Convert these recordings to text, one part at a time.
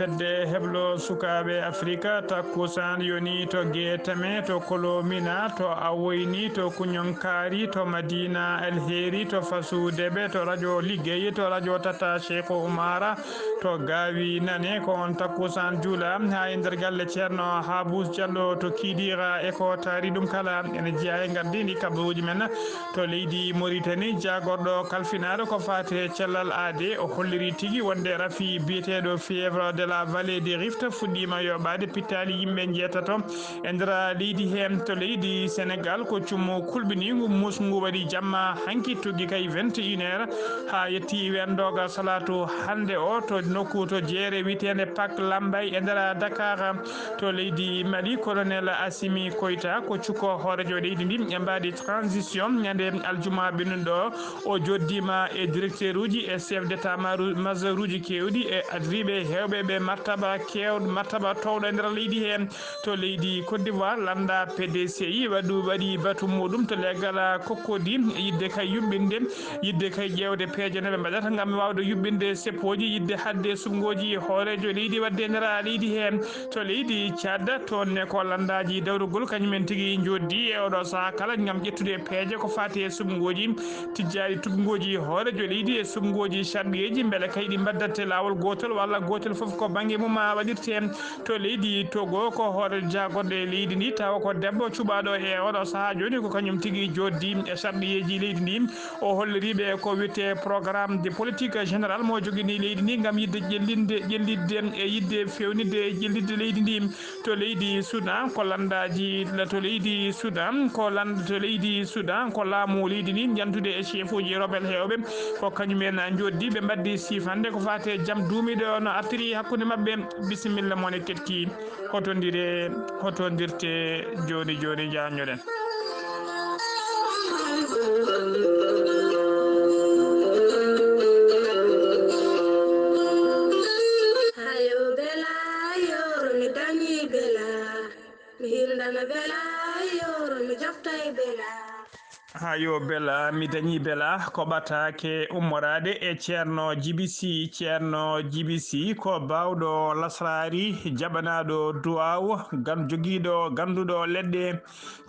fedde heblo sukaɓe Afrika takkusan yoni to Guetame to Kolomina to Awoyni to Kunyonkari to Madina El Heri to Fasudebe to radio Liggey to radio Tata Cheikh Oumara to Gawi Nane ko on takkusan juula ha e nder galle ceerno Habous Diallo to Kidira e ko taari ɗum kala ene jeeya e gardidi kabaruji men to leydi Mauritanie jagorɗo kalfinare ko fate cellal aade o holliri tigi wonde rafi biyeteɗo fièvre de la vallée des Rifts fuɗɗima yoɓade pittali yimɓe jeetato e nder leydi hen to leydi Sénégal ko cummo kulɓinigu musgu waɗi jamma hanki tuggi kay 21 h ha yetti wendoga salatu hande o to nokku to jeere witende Pak Lambay e nder Dakar to leydi Mali colonel Assimi Koita ko cukko hoorejo leydi ndi e mbaɗi transition ñande aljuma ɓennuɗo o joddima e directeur uji e chef d'état majeur uji kewɗi e adriɓe hewɓe ɓe martaba kewɗo martaba towɗo e nder leydi hen to leydi Côte d'Ivoire landa PDCI waɗi batu muɗum to leggal kokkodi yidde kay yuɓɓinde yidde kay ƴewde peeje noɓe mbaɗata gam wawde yuɓɓinde seppoji yidde hadde sungoji hoorejo leydi wadde nder leydi hen to leydi Tchad tonne ko landaji dawrugol kañumen tigui joddi e oɗo saaha kala gam ƴettude peeje ko fati e sungoji tijjari tuggoji hoorejo leydi e sungoji sharɗiyeji beele kay ɗi mbaddate lawol gotol walla gotel foof ko banggue mum waɗirte to leydi Togo ko hoore jagorɗo e leydi ndi tawa ko debbo cuɓaɗo e oɗo saaha joni ko kañum tigui joddi e sharɗiyeji leydi ndi o holliriɓe ko witte programme de politique général mo joguini leydi ndi gam yidde ƴellidde e yidde fewnidde e ƴellidde leydi ndi to leydi Soudan ko landaji to leydi Soudan to leydi Soudan ko laamu leydi ndi jantude e chef uji rebel hewɓe ko kañumen joddi ɓe mbaddi sifande ko fate jaam duumiɗo no artiri hakkude mabɓe bisimilla moon e ketki hotodirte joni jañoɗen ha yo bela mi dañi bela ko ɓatake ummorade e ceerno Djiby ko bawɗo lasrari jaɓanaɗo duwaw joguiɗo ganduɗo leɗɗe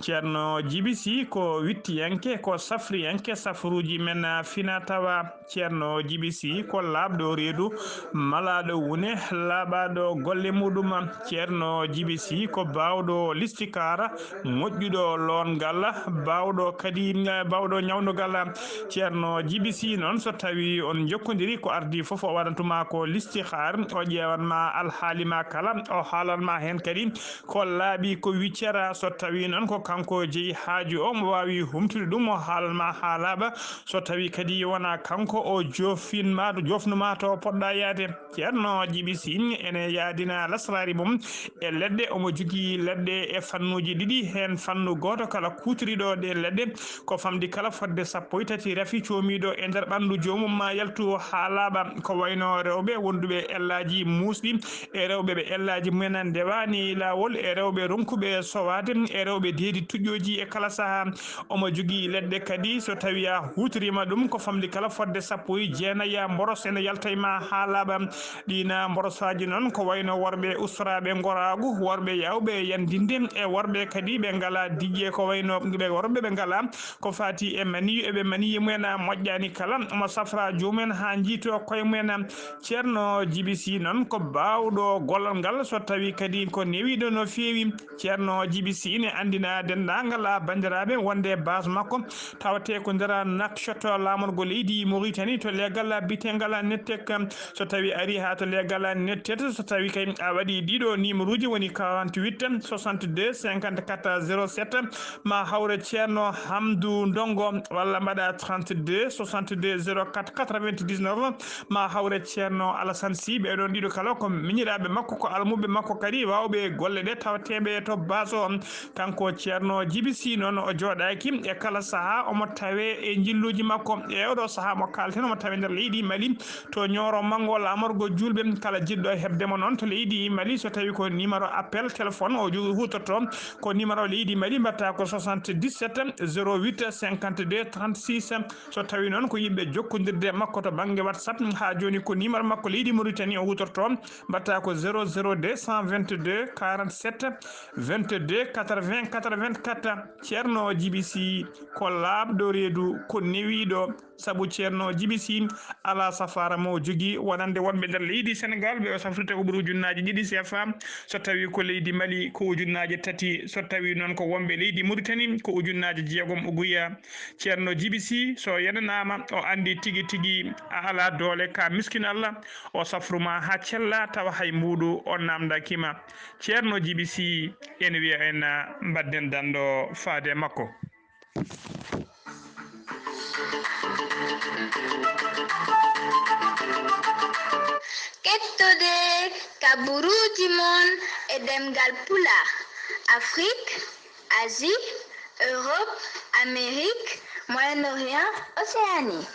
ceerno Djiby ko wittiyanke ko safriyanke safruji men fina tawa ceerno Djiby ko labɗo reedu malaɗo wune laaɓaɗo golle muɗum ceerno Djiby ko bawɗo listikara moƴƴuɗo longal bawɗo kadi bawɗo ñawdugal ceerno Djiby noon so tawi on jokkodiri ko ardi foof o waɗantuma ko listihar o ƴewanma alhaalima kala o haalanma hen kadi ko laaɓi ko wiccata so tawi noon ko kanko jeeyi haaju o mo wawi humtude ɗum o haalanma ha laaɓa so tawi kadi wona kanko o jofnuma to poɗɗa yaade ceerno Djiby ene yaadina lasrari mum e leɗɗe omo jogui leɗɗe e fannuji ɗiɗi hen fannu goto kala kutoriɗo ɗe leɗɗe ko famdi kala fodde 13 rafi comiɗo e nder ɓandu jomum ma yaltu ha laaɓa ko wayno rewɓe wonduɓe ellaji musɗi e rewɓe ɓe ellaji mumen ndewani lawol e rewɓe ronkuɓe sowade e rewɓe deedi tuƴƴoji e kala saaha omo jogui leɗɗe kadi so tawi a hutorima ɗum ko famdi kala fodde 19 mboros ene yaltayma ha laaɓa ɗina mborosaji noon ko wayno worɓe ustoraɓe goragu worɓe yawɓe yandinde e worɓe kadi ɓe ngala diƴƴe ko wayno ɓe worɓe ɓe ngala ko fati e maniyu eɓe maniyi mumen moƴƴani kala omo safra jomumen ha jiito koye mumen ceerno Djiby noon ko bawɗo gollal ngal so tawi kadi ko newiɗo no fewi ceerno Djiby ne andina dendagal bandiraɓe wonde base makko tawate ko nder Nouakchott lamorgo leydi Mauritanie to legal bitegal nettek so tawi ari ha to legal nettet so tawi kay a waɗi ɗiɗo numéro uji woni 48 62 54 07 ma hawre ceerno Hamdou Ndongo walla mbaɗa 32 62 04 99 ma hawre ceerno Alassane Sy ɓeɗon ɗiɗo kala ko miñiraɓe makko ko almuɓe makko kadi wawɓe golle ɗe tawateɓe to base o kanko ceerno Djiby noon o joɗaki e kala saaha omo tawe e jilluji makko e oɗo saaha mo kalten omo tawe nder leydi Mali to ñoro manggo lamorgo julɓe kala jiɗɗo hebdemo noon to leydi Mali so tawi ko numéro appel téléphone o hutorto ko numéro leydi Mali mbatta ko 77 08 88 52 36 so tawi non ko yimbe jokkodirde makko to bange WhatsApp ha joni ko numéro makko leydi Mauritanie o hutorto batta ko 00222 47 22 80 84 Ceerno Djibisi ko labdo reedu ko newido sabu Ceerno Djibisi ala safara mo jogi wonande wonbe der leydi Sénégal be o safrite ko buru junnaji didi CFA so tawi ko leydi Mali ko ujunnaji tati so tawi non ko wonbe leydi Mauritanie ko ujunnaji jeegom o guya Ceerno Djibisi so yenanama o andi tigi tigi ala dole ka miskin Allah o safruma ha cella tawa hay mbudu on namdakima Ceerno Djibisi en wiya en badden dando faade makko. Kettude kaburuji mon e demgal pula Afrique, Asie, Europe, Amérique, Moyen-Orient, Océanie.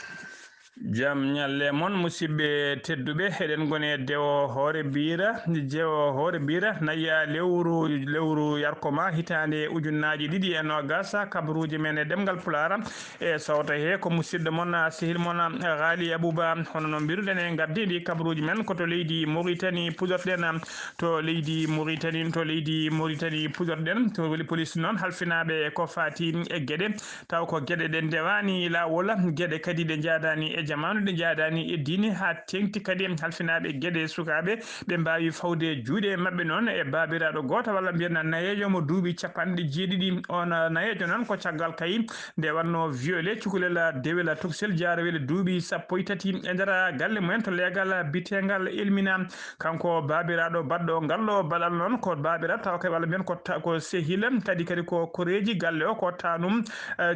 Jam nyalle mon musibbe tedduɓe eɗen gone dewo hoore bira jewo hoore bira naya lewru yarkoma hitande ujunnaji ɗiɗi e nogasa kabaruji men e demgal pulara e sawta he ko musidɗo mon sehil mon Ghali Abouba hono no mbiruɗen e gaddidi kabaruji men koto leydi Mauritanie pudorɗen to leydi Mauritanie pudorɗen to weli police noon halfinaɓe ko fati e gueɗe taw ko gueɗe ɗe ndewani lawol gueɗe kadi ɗe jadani e jamanu ɗe jaadani e diine ha tengti kadi halfinaɓe gueɗe sukaɓe ɓe mbawi fawde juuɗe mabɓe noon e babiraɗo goto walla mbiyen nayejo mo duuɓi capanɗe jeeɗiɗi on nayejo noon ko caggal kayi nde wanno violé cukalel dewel toksel jaarowel duuɓi sappo e tati e nder galle mumen to leegal bitegal Elmina kanko babiraɗo baɗɗo ngallo baɗal noon ko babiraɗo taw kay walla mbiyen ko sehil kadi ko koreji galle o ko tanum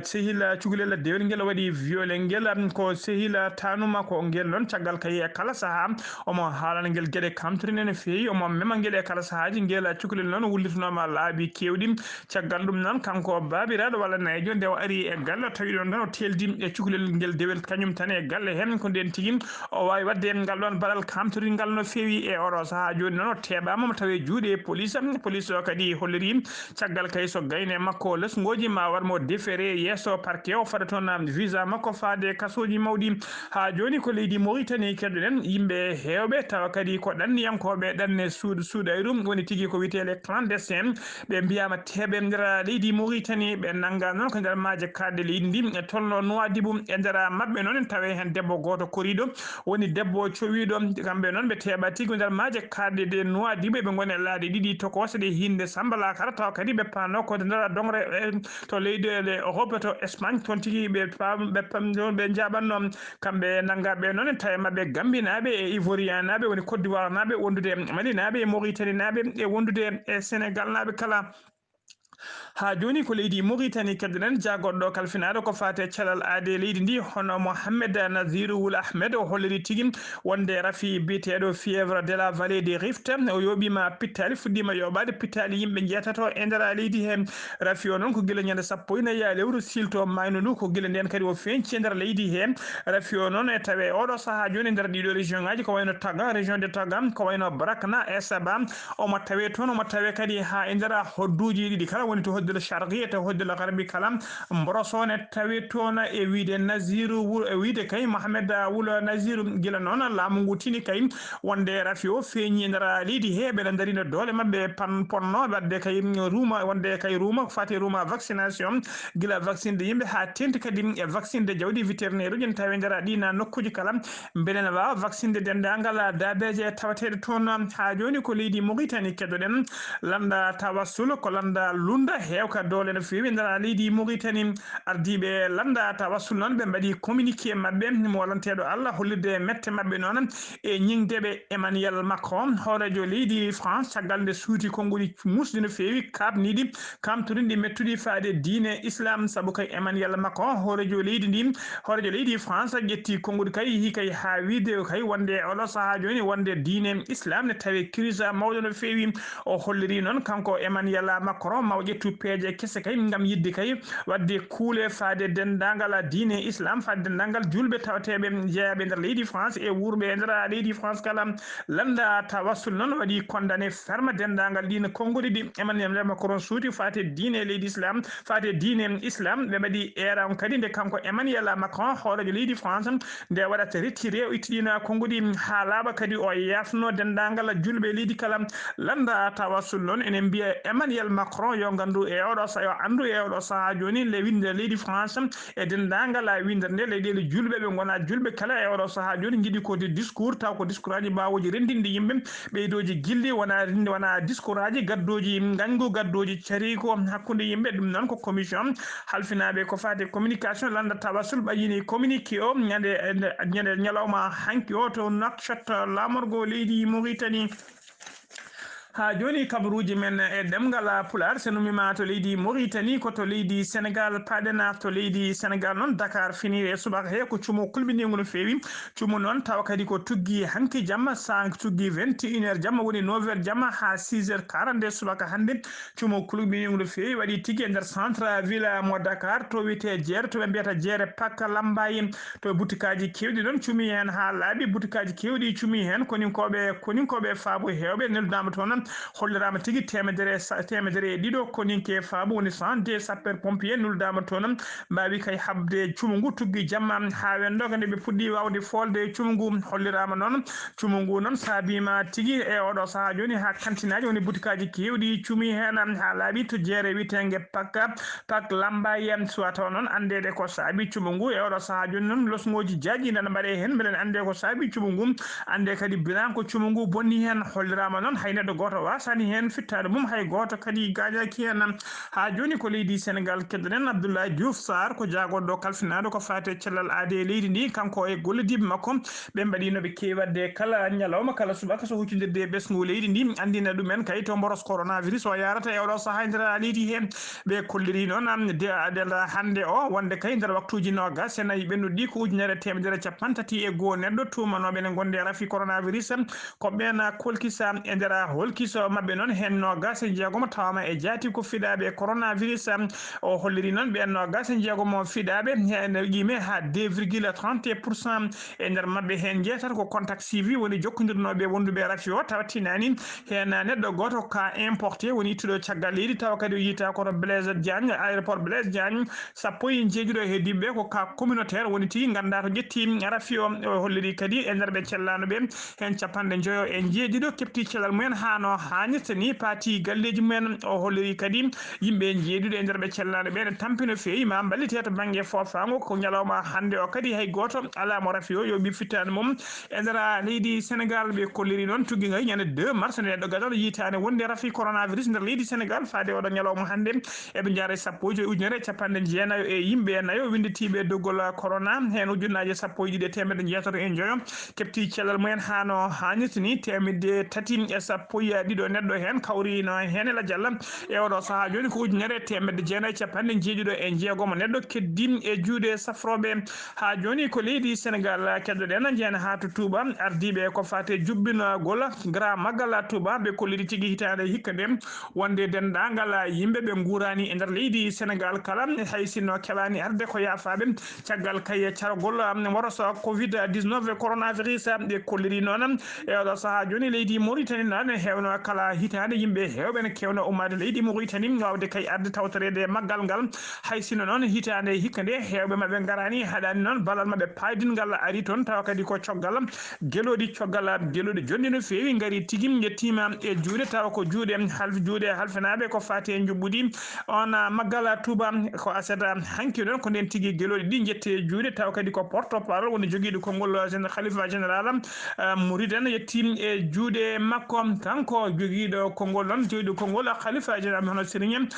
sehil cukalel dewel ngel waɗi violé ngel ko sehil tanuma ko ngel non caggal kay e kala saha omo haalana ngel gueɗe kamtorine no feewi omo mema ngel e kala sahaji ngel cukalel noon wullitnoma laabi kewɗi caggal ɗum noon kanko babiraɗo walla nayijo nde o ari e galle tawi ɗon noon o teldi e cukalel ngel dewel kañum tan e galle hen ko nden tigui o wawi wadde ngal ɗon baɗal kamtoringal no feewi e oɗo saha joni noon o teɓama mo tawe juuɗe police o kadi holliri caggal kay so gayne makko lesgoji ma warmo déféré yesso parquet o faɗa toon visa makko faade kasoji mawɗi ha joni ko leydi Mauritanie keddoɗen yimɓe hewɓe tawa kadi ko ɗanniyankoɓe ɗanne suuɗayru woni tigui ko witele clandestin ɓe mbiyama teɓe nder leydi Mauritanie ɓe nangga noon ko nder maaje kadde leydi ndi e tolno Nouadhibou e nder mabɓe noon tawe hen debbo goto koriɗo woni debbo cowiɗo kamɓe noon ɓe teɓa tigui nder maaje kadde de Nouadhibou ɓe gone laaɗe ɗiɗi tokose ɗe hinde Sambala kara tawa kadi ɓe pano ko nder dongre to leyɗele Europe to Espagne toon tigui ɓe jaɓanno kamɓe nangaɓe noon tawi mabɓe gambinaɓe e ivoirien naɓe woni Côte d'Ivoire naɓe wondude Mali naɓe e Mauritanie naɓe e wondude e Sénégal naɓe kala ha joni ko leydi Mauritanie keddoɗen jagoɗɗo kalfinaɗo ko fate calal aade leydi ndi hono Mohamed Nazir Ould Ahmed o holliri tigui wonde rafi biteɗo fièvre de la vallée des Rift o yoɓima pittali fuɗɗima yoɓade pittali yimɓe jeetato e nder leydi he rafi o noon ko guila ñande sappo e nayyi lewru silto mayno ndu ko guila nden kadi o feñci e nder leydi he rafi o noon e tawe oɗo saaha joni nder ɗiɗo région ngaji ko wayno Taga région de Taga ko wayno Brakna e Saba omo tawe toon omo tawe kadi ha e nder hodduji ɗiɗi kala woni to hoddel sharqi to hoddel garbi kala mborosone tawi toon e wiide Naziru e wiide kay Mohamed Ould Nazir gila noon laamu ngu tini kay wonde rafi o feeñi e nder leydi he ɓeɗe darino doole mabɓe ponno wadde kay ruuma wonde kay ruuma ko fati ruuma vaccination gila vaccine de yimɓe ha tenti kadi e vaccine de jawdi vétérinaire uji tawi nder ɗina nokkuji kala beɗen wawa vaccine de dendagal dabeje tawateɗe toon ha joni ko leydi Mauritanie keddoɗen landa tawassul ko landa lunda hewka dole no fewi nder leydi Mauritanie ardiɓe landa tawassul noon ɓe mbaɗi communiqué mabɓe mo walanteɗo Allah hollirde mette mabɓe noon e ñingdeɓe Emmanuel Macron hoorejo leydi France caggal nde suuti konnguli musdi no fewi kabniɗi kamtorindi mettuɗi faade diine islam saabu kay Emmanuel Macron hoorejo leydi France ƴetti konngudi kay yeehi kay ha wiide kay wonde oɗo saaha joni wonde diine islam ne tawi crise mawɗo no fewi o holliri noon kanko Emmanuel Macron maw gettu peeje kesse kay ngam yidde kay wadde kuule faade dendangal diine islam faade dendangal julbe tawateɓe jeeyaɓe nder leydi France e wurɓe e nder leydi France kala landa tawassul noon waɗi condamné ferme dendangal ɗino konngoli ɗi Emmanuel Macron suuti faate diine leydi islam faate diine islam ɓe mbaɗi eran kadi nde kanko Emmanuel Macron hoorejo leydi France nde waɗata retiré o ittiɗina konngudi ha laaɓa kadi o yafno dendangal julɓe leydi kala landa tawassul noon enen mbiya Emmanuel Macron yo gandu e oɗo yo andu e oɗo saaha joni le winde leydi France e dendangal windere nde leyɗele julɓe ɓe gona julɓe kala e oɗo saaha joni jiiɗi ko de discours taw ko discours aji mbawoji rendinde yimɓe ɓeydoji gilli wona discours aji gaddoji gañgu gaddoji cariko hakkude yimɓe ɗum noon ko commission halfinaɓe ko fate communication landa tawassul ɓayini communiqué o ñande ñalawma hanki o to Nouakchott lamorgo leydi Mauritanie ha joni kabaruji men e ɗemgal pular so numima to leydi Mauritanie ko to leydi Sénégal paɗena to leydi Sénégal noon Dakar fini e subaka he ko cumo kulɓinigo no fewi cumo noon tawa kadi ko tuggi hanki jamma sa tuggi 21h jamma woni 9h jamma ha 6h40 subaka hande cumo kulɓinigo no fewi waɗi tigui e nder centre ville mo Dakar to wiyete jeere to ɓe mbiyata jeere Pakka Lambaye to boutikaji kewɗi noon cumi hen ha laaɓi boutikaji kewɗi cumi hen koninkoɓe faabo hewɓe neldama toon hollirama tigui temedere e ɗiɗo koninke faabo woni 102 sapeur pompier nuldama toon mbawi kay habde cumu ngu tuggi jamma ha wendoga nde ɓe puɗɗi wawde folde cumu ngu hollirama noon cumu ngu noon saabima tigui e oɗo saaha joni ha kantinaji woni boutikaji kewɗi cumi hen ha laaɓi to jeere witege Pak Lambaye suwa taw noon andede ko saabi cumu ngu e oɗo saaha joni noon losgoji jaji nana mbaɗe hen beɗen ande ko saabi cumu ngu ande kadi bilan ko cumu ngu bonni hen hollirama noon hay neɗɗo goto wasani hen fittade mum hay goto kadi gaƴaki hen ha joni ko leydi Sénégal keddoɗen Abdoulaye Diouf Sarr ko jagoɗo kalfinado ko fate cellal aade leydi ndi kanko e gollodiɓe makko ɓe mbaɗino ɓe kewi wadde kala ñalawma kala subaka so huccidirde ɓesgu leydi ndi andina ɗumen kay to mboros coronavirus o yarata e oɗo saaha nder leydi he ɓe kolliri noon adela hande o wonde kay nder waktuji nogas e nayyi ɓennuɗi ɗi ko ujunere temedere capan tati e goho neɗɗo tumanoɓe ne gonde rafi coronavirus ko ɓen kolkisa e nder holkiso mabɓe noon hen nogas e jeegomo tawama e jaati ko fiɗaɓe coronavirus o holliri noon ɓen nogas e jeegomo fiɗaɓe hen qime ha 2,30% e nder mabɓe hen jeetata ko contact suivi woni jokkodirnoɓe wonduɓe rafi o tawa tinani hen neɗɗo goto ka importé woni ittuɗo caggal leydi tawa kadi o yita koto Blaise Diagne aéroport Blaise Diagne sappo e jeeɗiɗo heddiɓe ko ka communautaire woni tigui ganda to ƴetti rafi o holliri kadi e nder ɓe cellanoɓe hen capanɗe joyo e jeeɗiɗo kepti cellal mumen hano hannirta ni paati galleji mumen o holliri kadi yimɓe jeeɗiɗo e nder ɓe cellanoɓe ne tampino fewi ma ballite to banggue fofago ko ñalawma hande o kadi hay goto ala mo rafi o yoɓi fittade mum e nder leydi Sénégal ɓe kolliri noon tugui kay ñande 2 mars neɗɗo gadano yitade wonde rafi coronavirus nder leydi Sénégal faade oɗo ñalawma hande eɓe jaara sappo e ujunere capanɗe jeenayo e yimɓe nayo winditiɓe doggol corona hen ujunnaje sappo e ɗiɗi e temedde jeetato e joyo kepti cellal mumen hano hannirta ni temedde tati e sappo e ɗiɗo neɗɗo hen kawrino hen e ladial e oɗo saaha joni ko ujunere temedde jeenayi capanɗe jeeɗiɗo e jeegomo neɗɗo keddi e juuɗe safroɓe ha joni ko leydi Sénégal keddoɗen jeena ha to Touba ardiɓe ko fate jubbinogol grand maggal Touba ɓe kolliri tigui hitande hikka nde wonde dendagal yimɓe ɓe guurani e nder leydi Sénégal kala hay sinno keɓani arde ko yafaɓe caggal kay cargol woroso covid 19 coronavirus ɓe kolliri noon e oɗo saaha joni leydi Mauritanie noon hewno kala hitande yimɓe hewɓe ne kewno ummade leydi Mauritanie wawde kay arde tawtorede maggal ngal hay sinno noon hitande hikka nde hewɓe mabɓe garani haɗani noon ballal mabɓe paydingal ari toon tawa kadi ko coggal gueloɗi jondi no fewi gaari tigui yettima e juuɗe tawa ko juuɗe halfinaɓe ko fati e jubɓudi on maggal Touba ko aseta hanki noon ko nden tigui gueloɗi ɗi jette juuɗe tawa kadi ko porte parole woni joguiɗo konngol khalifa général Mouride yetti e juuɗe makko kanko joguiɗo konngol noon joguiɗo konngol khalifa général hono Serigne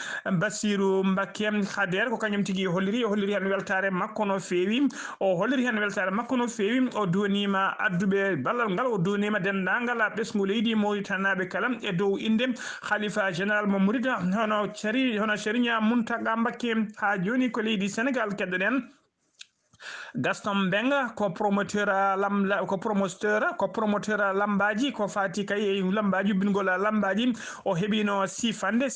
Bassirou Mbacké Khader ko kañum tigui holliri hen weltare makko no fewi o holliri hen weltare makko no fewi o donima adduɓe ballal ngal o donima dendagal ɓesgu leydi Mauritanie naɓe kala e dow inde khalifa général mo Mouride hono Serigne Mountaga Mbacké ha joni ko leydi Sénégal keddoɗen Gaston Mbengue ko promoteur lambaji ko fati kay lambaji bingol lambaji o hebino sifande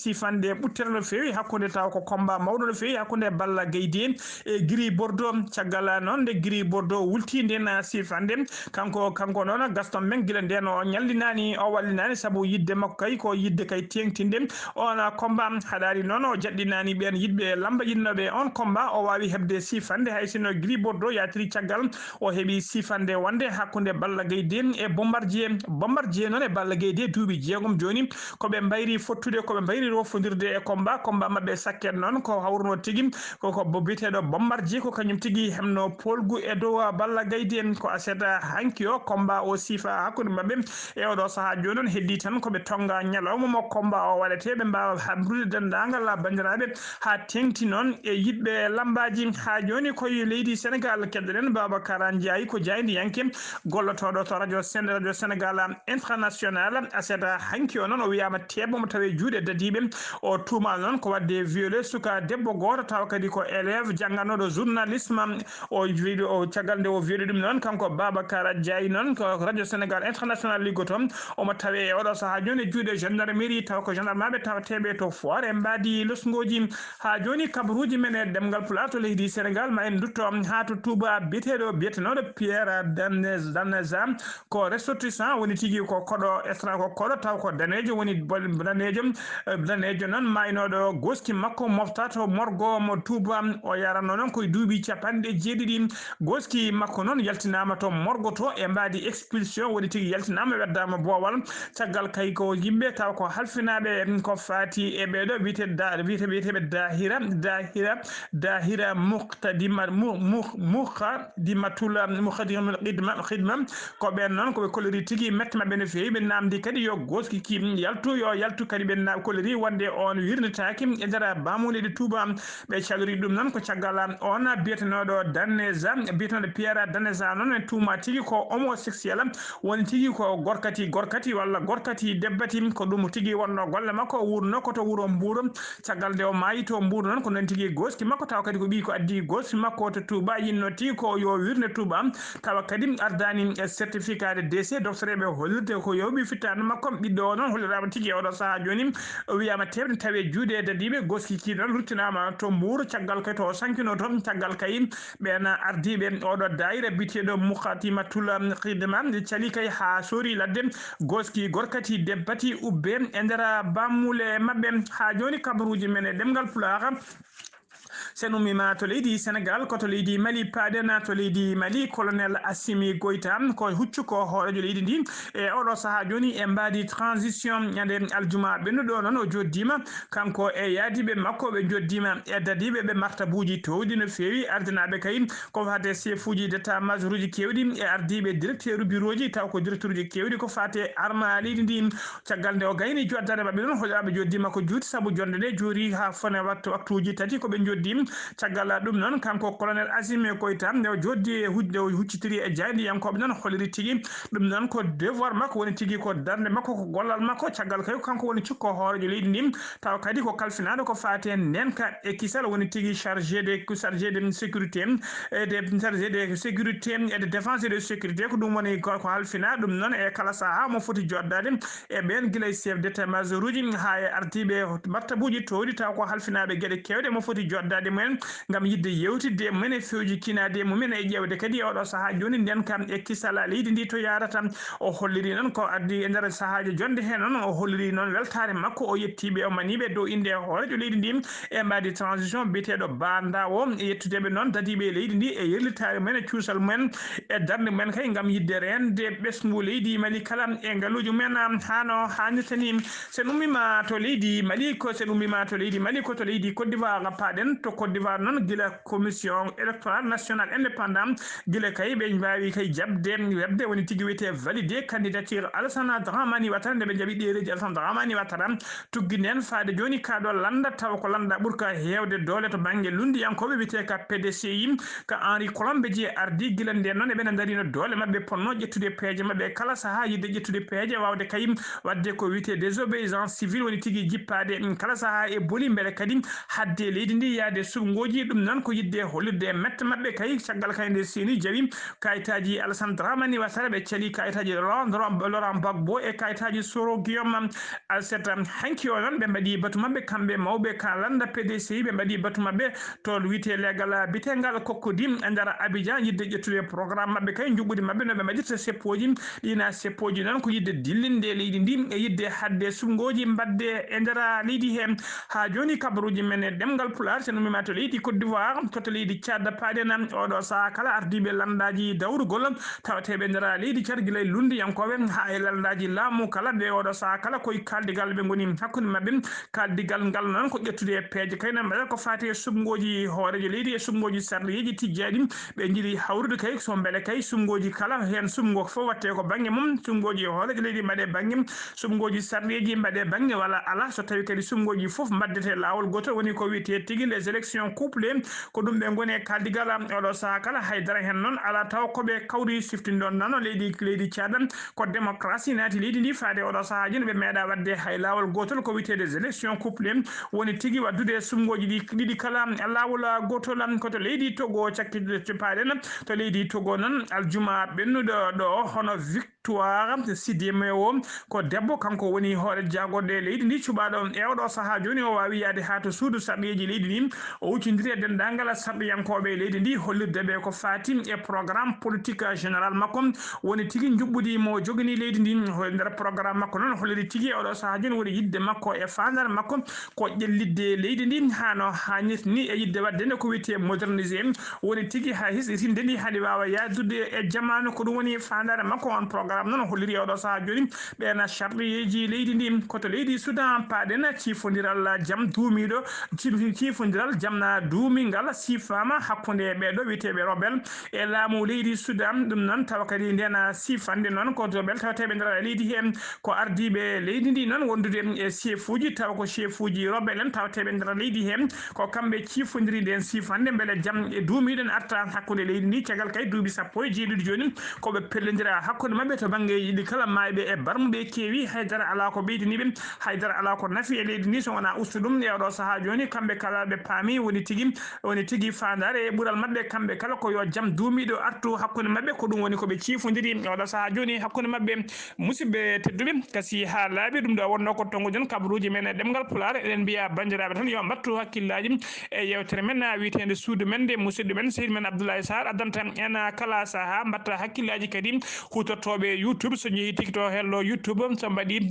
ɓuttere no fewi hakkunde taw ko combat mawɗo no fewi hakkunde Balla Gaye e Gris Bordeaux caggal noon nde Gris Bordeaux wulti nden sifande kanko noon Gaston Mbengue gila nden o ñallinani o wallinani saabu yidde makko kay ko yidde kay tengtinde on combat haɗari noon o jaɗɗinani ɓen yidɓe lamba yinnoɓe on combat o wawi hebde sifande hay sinno Gris Bordeaux yatiri caggal o heeɓi sifande wonde hakkunde Balla Gaye e Bombardier noon e Balla Gaye duuɓi jeegom joni koɓe mbayri fottude koɓe mbayri rofodirde e combat mabɓe sakket noon ko hawruno tigui koko biteɗo Bombardier ko kañum tigui hemno polgu e dow Balla Gaye ko aseta hanki o combat o sifa hakkude mabɓe e oɗo saaha joni noon heddi tan koɓe tonga ñalawma mo combat o waɗete ɓe mbawa habrude dendagal bandiraɓe ha tengti noon e yiɗɓe lambaji ha joni koye leydi Sénégal keddoɗen Babacar Ndiaye ko jaydi yanke gollotoɗo to radio Sénégal international aseta hanki o noon o wiyama tebbomo tawe juuɗe dadiɓe o tuumal noon ko wadde violé suka debbo goto taw kadi ko élève janganoɗo journalisme o caggal nde o violé ɗum noon kanko Babacar Ndiaye noon ko radio Sénégal international liggotom omo tawe oɗo saaha joni e juuɗe gendarmerie taw ko gendarmeɓe tawateɓe to foire mbadi losgoji ha joni kabaruji men e ɗemgal pulaar to leydi Sénégal ma en dutto ha to Touba biyeteɗo Pierre Daneza ko ressortissant woni tigui ko koɗo taw ko danejo woni danejo noon maynoɗo goski makko mofta to morgo mo Touba o yaranno noon koye duuɓi capanɗe jeeɗiɗi goski makko noon yaltinama to morgo to e mbadi expulsion woni tigui yaltinama weddama boowal caggal kay ko yimɓe taw ko halfinaɓe ko fati e ɓeɗo wiyeteɓe dahira mukhadimatul ko ɓen noon koɓe kolori tigui mette mabɓe no fewi ɓe namdi kadi yo goski ki yaltu kadi ɓe kolori wonde on wirnitaki e nder bamuleɗe Touba ɓe calori ɗum noon ko caggal on biyetenoɗo biyetenoɗo Pierre Daneza noon e tuuma tigui ko homosexuel woni tigui ko gorkati walla gorkati debbati ko ɗum tigui wonno golle makko o wurno koto wuuro Mbour caggal nde o maayi to Mbour noon ko non tigui goski makko taw kadi ko ɓi ko addi goski makko to Touba yinno tigui ko yo wirne Touba tawa kadi ardani certificat de décès doctoreɓe hollirde ko yewɓi fittano makko ɓiɗɗo o noon hollirama tigui oɗo saaha joni o wiyama tewde tawe juuɗe dadiɓe goski ki noon ruttinama to Mbour caggal kay to sankino toon caggal kay ɓen ardiɓe oɗo dayira biteɗo Mukhadimatul Khidma cali kay ha sori ladde goski gorkati debbati ubbe e nder bammule mabɓe ha joni kabaruji men e ɗemgal Pulaar sen ummima to leydi Sénégal koto leydi Mali paaɗen to leydi Mali colonel Assimi Goïta ko huccu ko hoorejo leydi ndi e oɗo saaha joni e mbadi transition ñande aljuma ɓennuɗo noon o joddima kanko e yaadiɓe makko ɓe joddima e dadiɓe ɓe martabuji towɗi no fewi ardinaɓe kay ko fate chef uji d' état major uji kewɗi e ardiɓe directeur bureau ji taw ko directeur uji kewɗi ko fate arma leydi ndi caggal nde o gayni joddade mabɓe noon hoƴaɓe joddima ko juuti saabu jonde nde joori ha fone waktuji tati koɓe joddi caggal ɗum noon kanko colonel Assimi Goïta nde o joddi e huccitiri e jaydiyankoɓe noon holiri tigui ɗum noon ko devoir makko woni tigui ko darde makko ko gollal makko caggal kay kanko woni cikko hoorejo leydi ndi taw kadi ko kalfinaɗo ko fate nenka e kisal woni tigui chargé de sécurité et de défense et de sécurité ko ɗum woni ko halfina ɗum noon e kala saaha mo foti joddade e ɓen guila chef d' état major uji ha e ardiɓe martabuji towɗi taw ko halfinaɓe gueɗe kewɗe mo foti joddade mumen gam yidde yewtidde mumen e fewji kinade mumen e ƴewde kadi oɗo saaha joni nden kam e kisala leydi ndi to yarata o holliri noon ko addi e nder saahaji jonde he noon o holliri noon weltare makko o yettiɓe o maniɓe dow inde hoorejo leydi ndi e mbadi transition biteɗo banda o yettudeɓe noon dadiɓe leydi ndi e yerlitare mumen e cuusal mumen e darde mumen kay gam yidde rende ɓesgu leydi Mali kala e ngaluji mumen hano hannirtani sen ummima to leydi Mali ko to leydi Côte d'Ivoire paɗen to Côte d'Ivoire noon guila commission électorale nationale indépendant guila kay ɓe mbawi kay webde woni tigui wiyete validé candidature Alassane Dramani Ouattara nde ɓe jaaɓi ɗereji Alassane Dramani Ouattara tugui nden faade joni kaɗo landa taw ko landa ɓuurka hewde doole to banggue lundiyankoɓe wiyete ka PDCI ka Henri Colombe Dié ardi guila nden noon eɓena darino doole mabɓe ponno ƴettude peeje mabɓe kala saaha yidde ƴettude peeje wawde kay wadde ko wiyete désobéissance civile woni tigui jippade kala saaha e booli beele kadi hadde leydi ndi yaade sumgoji ɗum nan ko yidde hollirde mette mabɓe kay caggal kayde seni jawi kayitaji Alassane Dramani Ouattara ɓe cali kayitaji Laurent Gbagbo e kayitaji Soro Guillaume Alseta hanki o noon ɓe mbaɗi batu mabɓe kamɓe mawɓe kalanda PDCI ɓe mbaɗi batu mabɓe to wiite legal bitegal Kokkodi e nder Abidjan yidde ƴettude programme mabɓe kay juɓɓudi mabɓe no ɓe mbaɗirta seppoji ɗina seppoji noon ko yidde dillinde leydi ndi e yidde hadde sumgoji mbadde e nder leydi he ha joni kabaruji men e ɗemgal Pulaar so numima to leydi Côte d'Ivoire koto leydi Tchad paɗen oɗo saaha kala ardiɓe landaji dawrugol tawateɓe nder leydi Tchad guila lundiyankoɓe ha e landaji laamu kala ɓe oɗo saaha kala koye kaldigal ɓe goni hakkude mabɓe kaldigal ngal noon ko ƴettude peeje kayno mbaɗa ko fati e sumgoji hoorejo leydi e sumgoji sarɗiyeji tijjaɗi ɓe jiiɗi hawrude kay so beele kay sumgoji kala hen sumgo fof watte ko banggue mum sumgoji hoorejo leydi mbaɗe banggue sumgoji sarɗiyeji mbaɗe banggue walla ala so tawi kadi sumgoji fof mbaddete lawol gotol woni ko wiyete tigui les élections couplées ko ɗum ɓe goni e kaldigal oɗo saaha kala haydara hen noon ala taw koɓe kawri siftinde ɗon nano leydi Tchad ko démocratie naati leydi ndi faade oɗo saahaji ɓe meeɗa wadde hay lawol gotol ko wiyete des élections couplées woni tigui waddude sumgoji ɗiɗi kala lawol gotol koto leydi Togo cakkide paɗen to leydi Togo noon aljuma ɓennuɗo ɗo hono victoire Sidime o ko debbo kanko woni hoore jagorɗe leydi ndi cuɓaɗo e oɗo saaha joni o wawi yaade ha to suudu sarɗiyeji leydi ndi o huccindiri e dendagal sarɗiyankoɓe leydi ndi hollirdeɓe ko fati e programme politique général makko woni tigui juɓɓudi mo jogani leydi ndi nder programme makko noon holliri tigui oɗo saaha joni woni yidde makko e fandare makko ko ƴellidde leydi ndi hano hannirta ni e yidde wadde nde ko wiyete modernisé woni tigui ha hisɗitinde ndi haɗi wawa yadude e jamanu ko ɗum woni fandare makko on programme noon holliri oɗo saaha joni ɓena sarɗiyeji leydi ndi koto leydi Soudan paɗen cifodiral jaam duumiɗo cifodiral jamna duumigal sifama hakkude ɓeɗo wiyeteɓe rebelle e laamu leydi Soudan ɗum noon tawa kadi ndena sifande noon ko rebelle tawateɓe nder leydi hen ko ardiɓe leydi ndi noon wondude e chef uji tawa ko chef uji rebelle en tawateɓe nder leydi hen ko kamɓe cifodiri nden sifande beele jaam e duumiɗo ne arta hakkude leydi ndi caggal kay duuɓi sappo e jeeɗiɗi joni koɓe pellodira hakkude mabɓe to banggue yiɗi kala mayɓe e barmuɓe keewi haydara ala ko ɓeydiniɓe haydara ala ko nafi e leydi ndi so wona ustu ɗum e oɗo saaha joni kamɓe kala ɓe paami woni tigui fandare e ɓuural mabɓe kamɓe kala ko yo jaam duumiɗo artu hakkude mabɓe ko ɗum woni koɓe cifodiri oɗo saaha joni hakkude mabɓe musidɓe tedduɓe kasi ha laaɓi ɗum ɗo wonno ko tongujon kabaruji men e ɗemgal Pulaar eɗen mbiya bandiraɓe tan yo mbattu hakkillaji e yewtere men witede suudu men nde musidɗo men sehil men Abdoulaye Sarr addanta en kala saaha mbatta hakkillaji kadi hutortoɓe YouTube so jeehi tigui to hello YouTube so mbaɗi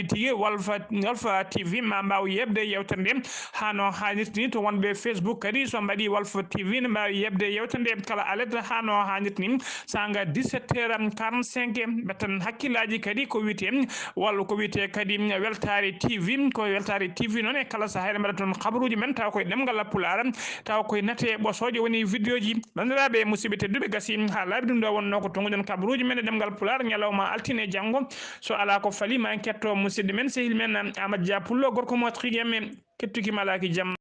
tigui Walfa TV ma mbaw yebde yewtere nde hano hannirta ni to wonɓe Facebook kadi so mbaɗi Walfa TV ne mbawi yebde yewtere nde kala alet hano hannirta ni sanga 17h45 mbattan hakkillaji kadi ko wiyete walla ko wiyete kadi Weltare TV ko Weltare TV noon e kala saaha eɗen mbaɗa toon kabaruji men tawa koye ɗemgal Pulaar tawa koye nate ɓosoje woni vidéo ji bandiraɓe musidɓe tedduɓe gasi ha laaɓi ɗum ɗo wonno ko tonguɗen kabaruji men e ɗemgal Pulaar ñalawma altine janggo so ala ko faali ma en ketto musidɗo men sehil men Amadou Dia Pullo gorko mo tigui men kettukima alaki jaam